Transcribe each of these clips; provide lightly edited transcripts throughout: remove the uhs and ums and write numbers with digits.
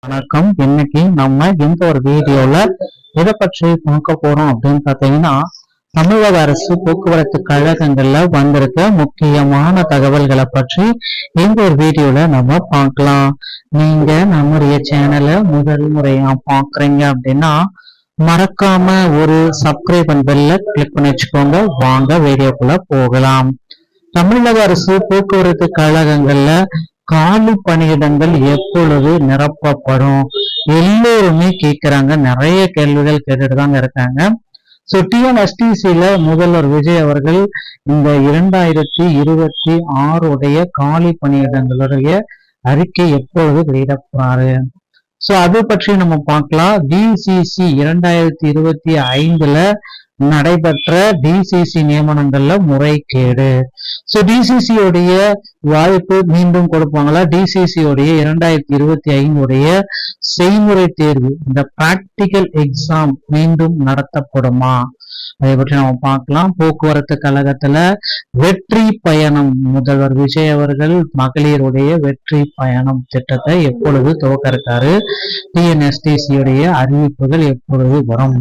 வணக்கம். இன்னைக்கு நம்ம இந்த ஒரு வீடியோல எதை பற்றி பார்க்க போறோம் அப்படின்னு பாத்தீங்கன்னா, தமிழக அரசு போக்குவரத்து கழகங்கள்ல வந்திருக்க முக்கியமான தகவல்களை பற்றி இந்த ஒரு வீடியோல நம்ம பார்க்கலாம். நீங்க நம்முடைய சேனலை முதல் முறையா பாக்குறீங்க அப்படின்னா மறக்காம ஒரு சப்ஸ்கிரைப் பெல்ல கிளிக் பண்ணி வச்சுக்கோங்க. வாங்க வீடியோக்குள்ள போகலாம். தமிழக அரசு போக்குவரத்து கழகங்கள்ல காலி பணியிடங்கள் எப்பொழுது நிரப்பப்படும்? எல்லோருமே கேட்கிறாங்க. நிறைய கேள்விகள் கேட்டுட்டு தாங்க இருக்காங்க. சோ டிஎன்எஸ்டிசில முதல்வர் விஜய் அவர்கள் இந்த 2026 காலி பணியிடங்களுடைய அறிக்கை எப்பொழுது வெளியிடப்பாரு? சோ அதை பற்றி நம்ம பார்க்கலாம். டிசிசி 2025ல நடைபெற்ற டிசிசி நியமனங்கள்ல முறைகேடு. சோ டிசிசி உடைய வாய்ப்பு மீண்டும் கொடுப்பாங்களா? டிசிசி உடைய 2025 செய்முறை தேர்வு, இந்த பிராக்டிக்கல் எக்ஸாம் மீண்டும் நடத்தப்படுமா? அதை பற்றி நம்ம பார்க்கலாம். போக்குவரத்து கழகத்துல வெற்றி பயணம், முதல்வர் விஜய் அவர்கள் மகளிருடைய வெற்றி பயணம் திட்டத்தை எப்பொழுது துவக்க இருக்காரு? டிஎன்எஸ்டிசி உடைய அறிவிப்புகள் எப்பொழுது வரும்?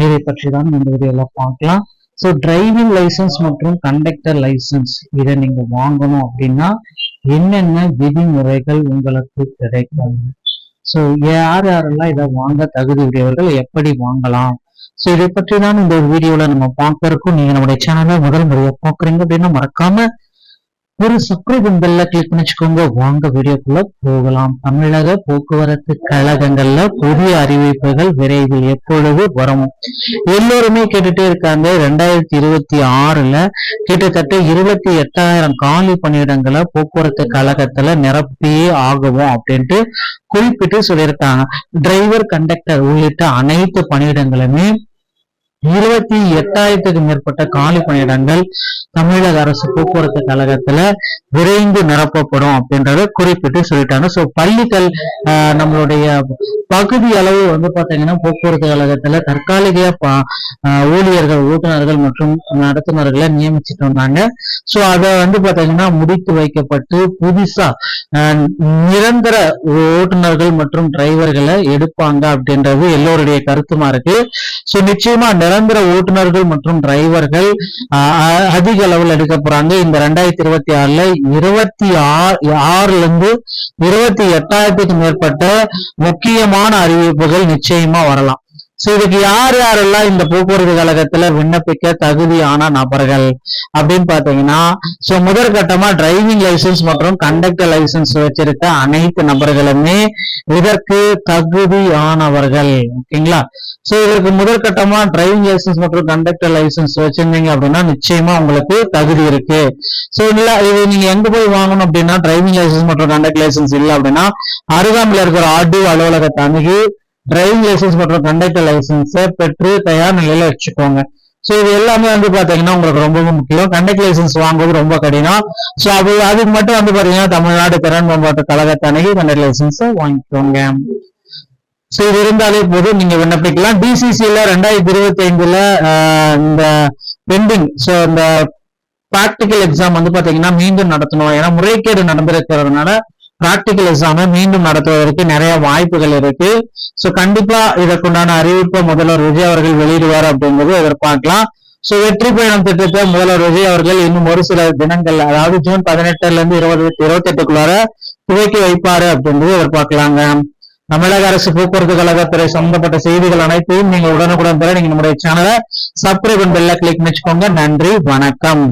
இதை பற்றி தான் இந்த வீடியோல பார்க்கலாம். ஸோ டிரைவிங் லைசன்ஸ் மற்றும் கண்டக்டர் லைசன்ஸ் இதை நீங்க வாங்கணும் அப்படின்னா என்னென்ன விதிமுறைகள் உங்களுக்கு கிடைக்கும்? ஸோ யாரெல்லாம் இதை வாங்க தகுதி உடையவர்கள், எப்படி வாங்கலாம்? ஸோ இதை பற்றி தான் இந்த வீடியோல நம்ம பார்க்கறதுக்கும், நீங்க நம்முடைய சேனலை முதல் முறையா பார்க்குறீங்க அப்படின்னா மறக்காம ஒரு சப்ஸ்கிரைப் பெல்ல கிளிக் பண்ணிச்சுக்கோங்க. வாங்க வீடியோக்குள்ள போகலாம். தமிழக போக்குவரத்து கழகங்கள்ல புதிய அறிவிப்புகள் விரைவில் எப்பொழுது வரும்? எல்லோருமே கேட்டுட்டே இருக்காங்க. 2026ல கிட்டத்தட்ட 28,000 காலி பணியிடங்களை போக்குவரத்து கழகத்துல நிரப்பியே ஆகுவோம் அப்படின்ட்டு குறிப்பிட்டு சொல்லியிருக்காங்க. டிரைவர், கண்டக்டர் உள்ளிட்ட அனைத்து பணியிடங்களுமே 28,000க்கு மேற்பட்ட காலி பணியிடங்கள் தமிழக அரசு போக்குவரத்து கழகத்துல விரைந்து நிரப்பப்படும் அப்படின்றத குறிப்பிட்டு சொல்லிட்டாங்க. சோ பள்ளிகள் நம்மளுடைய பகுதி அளவு பாத்தீங்கன்னா போக்குவரத்து கழகத்துல தற்காலிக ஊழியர்கள், ஓட்டுநர்கள் மற்றும் நடத்துனர்களை நியமிச்சுட்டு வந்தாங்க. சோ அதை பாத்தீங்கன்னா முடித்து வைக்கப்பட்டு புதுசா நிரந்தர ஓட்டுநர்கள் மற்றும் டிரைவர்களை எடுப்பாங்க அப்படின்றது எல்லோருடைய கருத்துமா இருக்கு. சோ நிச்சயமா நிரந்தர ஓட்டுநர்கள் மற்றும் டிரைவர்கள் அதிக அளவில் எடுக்க போறாங்க. இந்த 2026ல 26,000ல இருந்து 28,000க்கு மேற்பட்ட முக்கியமான அறிவிப்புகள் நிச்சயமா வரலாம். சோ இதுக்கு யாரெல்லாம் இந்த போக்குவரத்து கழகத்துல விண்ணப்பிக்க தகுதியான நபர்கள் அப்படின்னு பாத்தீங்கன்னா, சோ முதற்கட்டமா டிரைவிங் லைசன்ஸ் மற்றும் கண்டக்டர் லைசன்ஸ் வச்சிருக்க அனைத்து நபர்களுமே இதற்கு தகுதியானவர்கள். ஓகேங்களா? சோ இதற்கு முதற்கட்டமா டிரைவிங் லைசன்ஸ் மற்றும் கண்டக்டர் லைசன்ஸ் வச்சிருந்தீங்க அப்படின்னா நிச்சயமா உங்களுக்கு தகுதி இருக்கு. சோ இல்ல இது நீங்க எங்க போய் வாங்கணும் அப்படின்னா, டிரைவிங் லைசன்ஸ் மற்றும் கண்டக்டர் லைசன்ஸ் இல்லை அப்படின்னா அருகாமையில் இருக்கிற ஆர்டிஓ அலுவலகத்தை அணுகி டிரைவிங் லைசன்ஸ் மற்றும் கண்டக்டர் லைசன்ஸை பெற்று தயார் நிலையில வச்சுக்கோங்க. சோ இது எல்லாமே பாத்தீங்கன்னா உங்களுக்கு ரொம்ப முக்கியம். கண்டக்டர் லைசன்ஸ் வாங்குவது ரொம்ப கடினம். சோ அதுக்கு மட்டும் பாத்தீங்கன்னா தமிழ்நாடு திறன் மேம்பாட்டு கழகத்தை அணுகி கண்டக்டர் லைசன்ஸ் வாங்கிக்கோங்க. சோ இது இருந்தாலே போதும், நீங்க விண்ணப்பிக்கலாம். டிசிசில 2025ல இந்த பெண்டிங், சோ இந்த பிராக்டிக்கல் எக்ஸாம் பாத்தீங்கன்னா மீண்டும் நடத்தணும். ஏன்னா முறைகேடு நடந்திருக்கிறதுனால பிராக்டிக்கல் எக்ஸாமை மீண்டும் நடத்துவதற்கு நிறைய வாய்ப்புகள் இருக்கு. சோ கண்டிப்பா இதற்குண்டான அறிவிப்பை முதல்வர் விஜய் அவர்கள் வெளியிடுவார் அப்படிங்கிறது எதிர்பார்க்கலாம். சோ வெற்றி பயணம் திட்டத்தை முதல்வர் விஜய் அவர்கள் இன்னும் ஒரு சில தினங்கள், அதாவது ஜூன் 18ல இருந்து 28க்குள்ளார துவக்கி வைப்பாரு அப்படின்றது எதிர்பார்க்கலாங்க. தமிழக அரசு போக்குவரத்து கழகத்துறை சம்பந்தப்பட்ட செய்திகள் அனைத்தையும் நீங்க உடனுக்குடன் பெற நீங்க நம்முடைய சேனலை சப்ஸ்கிரைப் பெல்ல கிளிக் பண்ணிச்சுக்கோங்க. நன்றி, வணக்கம்.